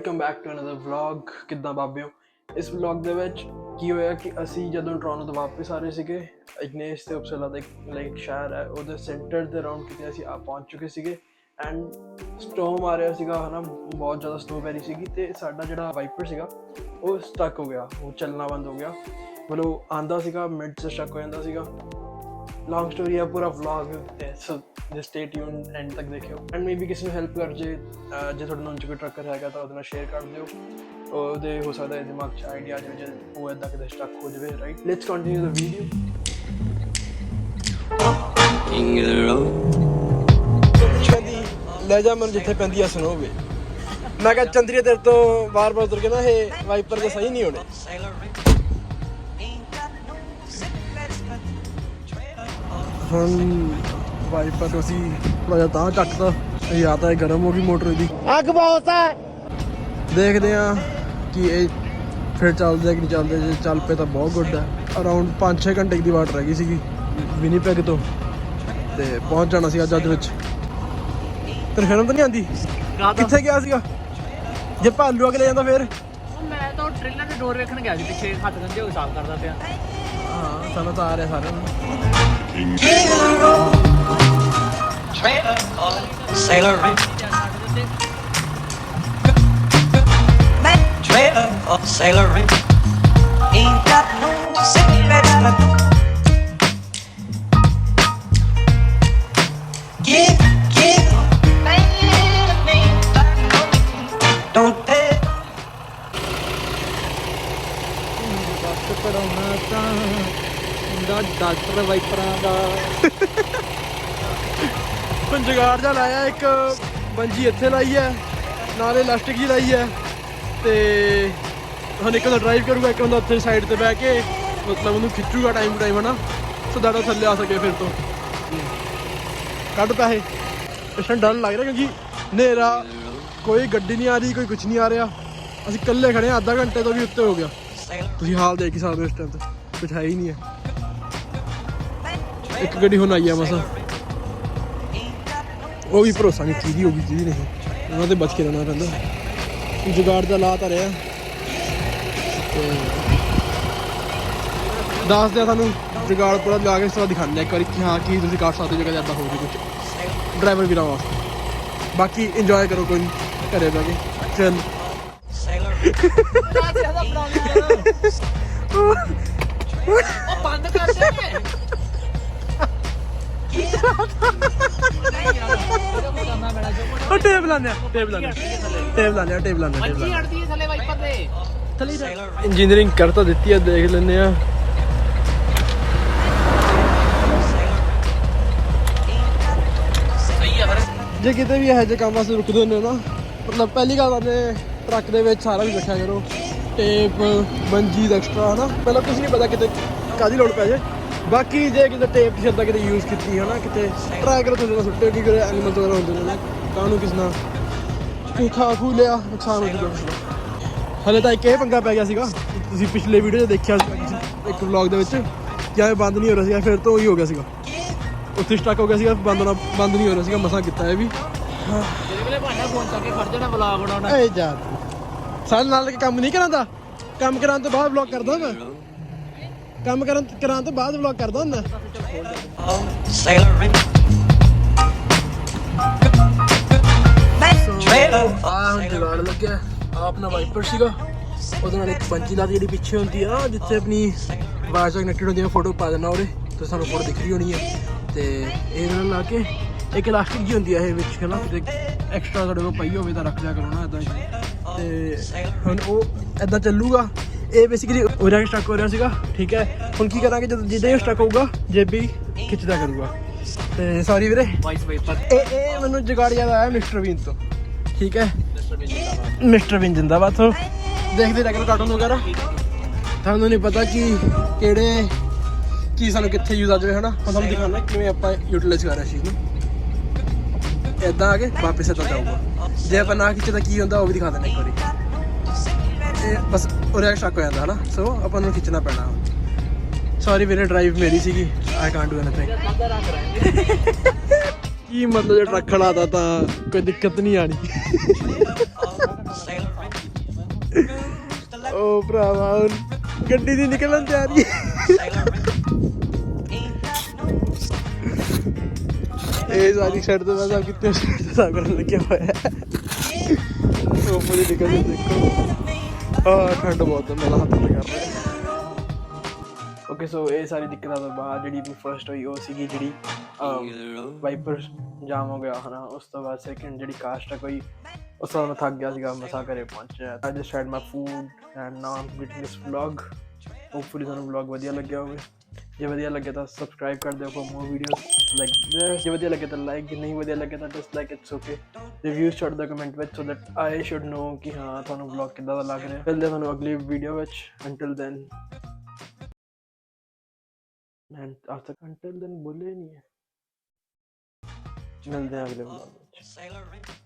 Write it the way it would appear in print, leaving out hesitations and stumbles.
Welcome back to another vlog. किद्दां बाबे हो? इस व्लॉग दे विच की होया कि असी जदों टोरंटो तो वापस आ रहे सीगे इग्नेस ते उपसला दा एक शहर है उहदे सेंटर दे अराउंड किते असी पहुंच चुके सीगे एंड स्टॉर्म आ रहा सीगा है ना, बहुत ज़्यादा स्नो पै रही सीगी ते साडा जिहड़ा वाइपर सीगा वो स्टक हो गया, वो चलना बंद हो गया। मतलब आंदा सीगा मिड से स्टक हो जांदा सीगा। लॉन्ग स्टोरी है पूरा vlog so just stay tuned and तक देखियो एंड मे बी किसी ਨੂੰ हेल्प कर जे जे ਤੁਹਾਡੇ ਨਾਲ ਕੋਈ ਟਰੱਕਰ ਹੈਗਾ ਤਾਂ ਉਹਦੇ ਨਾਲ ਸ਼ੇਅਰ ਕਰ ਦਿਓ। ਉਹਦੇ ਹੋ ਸਕਦਾ ਹੈ ਦਿਮਾਗ 'ਚ ਆਈਡੀਆ ਆ ਜਾਵੇ ਜੇ ਉਹ ਇਦਾਂ ਕਿਤੇ ਸਟਕ ਹੋ ਜਾਵੇ। Right, let's continue the video. ਲੈ ਜਾ ਮੈਨੂੰ ਜਿੱਥੇ ਪੈਂਦੀ ਆ ਸੁਣੋ ਵੇ। ਮੈਂ ਕਿਹਾ ਚੰਦਰੀਆ ਤੇਰੇ ਤੋਂ ਬਾਰ-ਬਾਰ ਉਤਰ ਕੇ ਨਾ ਇਹ ਵਾਈਪਰ ਦੇ ਸਹੀ ਨਹੀਂ ਹੋਣੇ। ਹੁਣ वाइपर तो असी थोड़ा जिहा तां चकता या तो गर्म हो गई मोटर दी अग बहुत है। देखते हैं कि ये फिर चलते कि नहीं चलते। जो चल पे तो बहुत गुड है। अराउंड 5-6 घंटे की वाट रह गई सी विनीपेग तो पहुँच जाना सी अज विच। तेरे शर्म तो नहीं आती? कित्थे गया सीगा? जे भालू अगे ले जांदा फिर मैं तो ट्रेलर दे डोर वेखण गया सी पिछे हत्थ गंजे होए साफ करदा पिया। हाँ सानू तो आ रहा सारे Sailor Ring. Trailer of Sailor Ring. Ain't got no cigarettes. Give, don't pay. Doctor वाइपरां दा जुगाड़ जा लाया। एक बंजी इत्थे लाई है नाल इलास्टिक जी लाई है ते हम एक बंदा ड्राइव करूगा, एक बंदा उत्थे साइड ते बह के मतलब उन्हें खिंचूगा टाइम टू टाइम है ना, सो दैट थल्ले आ सके। फिर तो कट पैसे पिछले डर लग रहा क्योंकि नेरा कोई गड्डी नहीं आ रही, कोई कुछ नहीं आ रहा। असीं कल्ले खड़े हैं, आधा घंटे तो भी उत्ते हो गया। तुसीं हाल देख ही सकदे हो, इस टाइम ते कुछ है ही नहीं है। एक गड्डी हुण आई है मसा, वो भी भरोसा नहीं किहदी होगी किहदी नहीं, उन्होंने बच के रहना पैंदा। जुगाड़ का ला तो रहा दस दिया सानू जुगाड़ पूरा ला के इस तरह दिखाने एक बार कि हाँ कि तुम कर सकते हो, जगह हो जाए कुछ ड्राइवर भी वास्ते। बाकी इंजॉय करो, कोई घरे बह के चल। इंजीनियरिंग कर तो दी है, देख लेने जे किते भी है काम वास्ते रुकते होंगे ना, मतलब पहली गल अपने ट्रक के सारा भी बैठा करो, टेप बंजीज एक्सट्रा है ना। पहले कुछ नहीं पता कितने कादी लोड़ पै जाए। बाकी जे कि टेप टी शर्टा कि यूज़ की है ना, कि ट्राई करो तुम सुट्टे कि एनिमल्स वगैरह होंगे ना, कानू किस ना खा खू लिया नुकसान हो चुका। हले तो एक पंगा पै गया सीगा, तुसीं पिछले वीडियो देखा एक व्लॉग दे विच क्या बंद नहीं हो रहा, फिर तो वही हो गया सीगा, उत्थे स्टक हो गया, बंद नहीं हो रहा, मसा किया है भी। सारे नाल के काम नहीं करांदा, काम कराने तो बाद व्लॉग करदा मैं, काम कराने तो बाद व्लॉग करदा हुंदा। Sailor Ring. जुगाड़ लग गया। अपना वाइपर सीगा ਉਹਦੇ ਨਾਲ ਇੱਕ ਪੰਜੀ ਲਾ ਦੀ ਜਿਹੜੀ ਪਿੱਛੇ ਹੁੰਦੀ ਆ ਜਿੱਥੇ ਆਪਣੀ ਆਵਾਜ਼ ਕਨੈਕਟਡ ਹੁੰਦੀ ਆ, ਫੋਟੋ ਪਾ ਦੇਣਾ ਉਹਦੇ ਤੇ ਸਾਨੂੰ ਫੋਟੋ ਦਿਖ ਰਹੀ ਹੋਣੀ ਹੈ। ਤੇ ਇਹਦੇ ਨਾਲ ਲਾ ਕੇ ਇੱਕ ਇਲਾਸਟਿਕ ਜੀ ਹੁੰਦੀ ਆ ਇਹ ਵਿੱਚ ਹੈ ਨਾ, ਕਿਤੇ ਐਕਸਟਰਾ ਤੁਹਾਡੇ ਕੋਲ ਪਈ ਹੋਵੇ ਤਾਂ ਰੱਖ ਲਿਆ ਕਰੋ ਨਾ ਇੱਦਾਂ। ਤੇ ਹੁਣ ਉਹ ਇੱਦਾਂ ਚੱਲੂਗਾ। ਇਹ ਬੇਸਿਕਲੀ ਉਹਦਾ ਸਟਕ ਹੋ ਰਿਹਾ ਸੀਗਾ, ਠੀਕ ਹੈ। ਹੁਣ ਕੀ ਕਰਾਂਗੇ, ਜਦੋਂ ਜਿੱਦਾਂ ਹੀ ਸਟਕ ਹੋਊਗਾ ਜੇਬੀ ਖਿੱਚਦਾ ਕਰੂਗਾ। ਤੇ ਸੌਰੀ ਵੀਰੇ, ਇਹ ਮੈਨੂੰ ਜੁਗਾੜ ਯਾਦ ਆਇਆ ਮਿਸਟਰ ਬੀਨ ਤੋਂ, ਠੀਕ ਹੈ। ਮਿਸਟਰ ਬੀਨ ਜਿੰਦਾਬਾਦ। ਤੋਂ ਦੇਖਦੇ ਰਹਿ ਕਰੋ ਕਾਰਟੂਨ ਵਗੈਰਾ, ਤੁਹਾਨੂੰ ਨਹੀਂ ਪਤਾ ਕਿ ਕਿਹੜੇ ਕੀ ਸਾਨੂੰ ਕਿੱਥੇ ਯੂਜ਼ ਆ ਜਾਵੇ ਹੈ ਨਾ। ਹੁਣ ਤੁਹਾਨੂੰ ਦਿਖਾਉਣਾ ਕਿਵੇਂ ਆਪਾਂ ਯੂਟੀਲਾਈਜ਼ ਕਰ ਰਹੇ ਚੀਜ਼ ਨੂੰ। ਇੱਦਾਂ ਆ ਕੇ ਵਾਪਸ ਇੱਦਾਂ ਜਾਊਗਾ। ਜੇ ਆਪਾਂ ਨਾ ਖਿੱਚੇ ਤਾਂ ਕੀ ਹੁੰਦਾ ਉਹ ਵੀ ਦਿਖਾ ਦੇਣਾ ਇੱਕ ਵਾਰੀ। ਇਹ ਬਸ ਉਰੇ ਸਟਕ ਹੋ ਜਾਂਦਾ ਹੈ ਨਾ, ਸੋ ਆਪਾਂ ਨੂੰ ਖਿੱਚਣਾ ਪੈਣਾ। सॉरी मेरे ड्राइव मेरी सी, आई कांट डू एनीथिंग। की मतलब जो ट्रक खड़ा था कोई दिक्कत नहीं आनी। ਉਹ ਭਰਾਵਾ ਹੁਣ ਗੱਡੀ ਦੀ ਨਿਕਲਣ ਤਿਆਰੀ ਇਹ ਸਾਰੀ ਛੱਡ ਤੋਂ ਬਾਅਦ ਕਿਤੇ ਸਾਗ ਕਰਨ ਲੱਗਿਆ ਹੋਇਆ ਉਹ ਪੂਰੀ ਨਿਕਲ ਦੇਖੋ ਠੰਡ ਬਹੁਤ ਹੈ ਮੇਰਾ ਹੱਥ ਕਰ ਰਿਹਾ ਓਕੇ ਸੋ ਇਹ ਸਾਰੀ ਦਿੱਕਤਾਂ ਤੋਂ ਬਾਅਦ ਜਿਹੜੀ ਫਰਸਟ ਹੋਈ ਉਹ ਸੀਗੀ ਜਿਹੜੀ ਵਾਈਪਰ ਜਾਮ ਹੋ ਗਿਆ ਹਨਾ ਉਸ ਤੋਂ ਬਾਅਦ ਸੈਕਿੰਡ ਜਿਹੜੀ ਕਾਸਟ ਕੋਈ ਉਸ ਤੋਂ ਮੈਂ ਥੱਕ ਗਿਆ ਸੀਗਾ ਮਸਾ ਘਰੇ ਪਹੁੰਚਿਆ I just head my food and now Aam ਕੰਪਲੀਟਿੰਗ this vlog hopefully ਤੁਹਾਨੂੰ ਵਲੌਗ ਵਧੀਆ ਲੱਗਿਆ ਹੋਵੇ ਜੇ ਵਧੀਆ ਲੱਗੇ ਤਾਂ ਸਬਸਕ੍ਰਾਈਬ ਕਰ ਦਿਓ for more videos like this ਜੇ ਵਧੀਆ ਲੱਗੇ ਤਾਂ ਲਾਈਕ ਜੇ ਨਹੀਂ ਵਧੀਆ ਲੱਗੇ ਤਾਂ ਡਿਸਲਾਈਕ ਇਟਸ ਓਕੇ ਰਿਵਿਊਜ਼ ਛੱਡ ਦਿਓ ਕਮੈਂਟ ਵਿੱਚ ਸੋ ਦੈਟ ਆਈ ਸ਼ੁੱਡ ਨੋ ਕਿ ਹਾਂ ਤੁਹਾਨੂੰ ਵਲੌਗ ਕਿੱਦਾਂ ਦਾ ਲੱਗ ਰਿਹਾ ਮਿਲਦੇ ਤੁਹਾਨੂੰ ਅਗਲੀ ਵੀਡੀਓ ਵਿੱਚ ਅੰਟਿਲ ਦੈਨ ਐਂਡ ਅੱਜ ਤੱਕ ਅੰਟਿਲ ਦੈਨ ਬੋਲੇ ਨਹੀਂ ਹੈ ਮਿਲਦੇ ਹਾਂ ਅਗਲੇ ਵਲੌਗ ਵਿੱਚ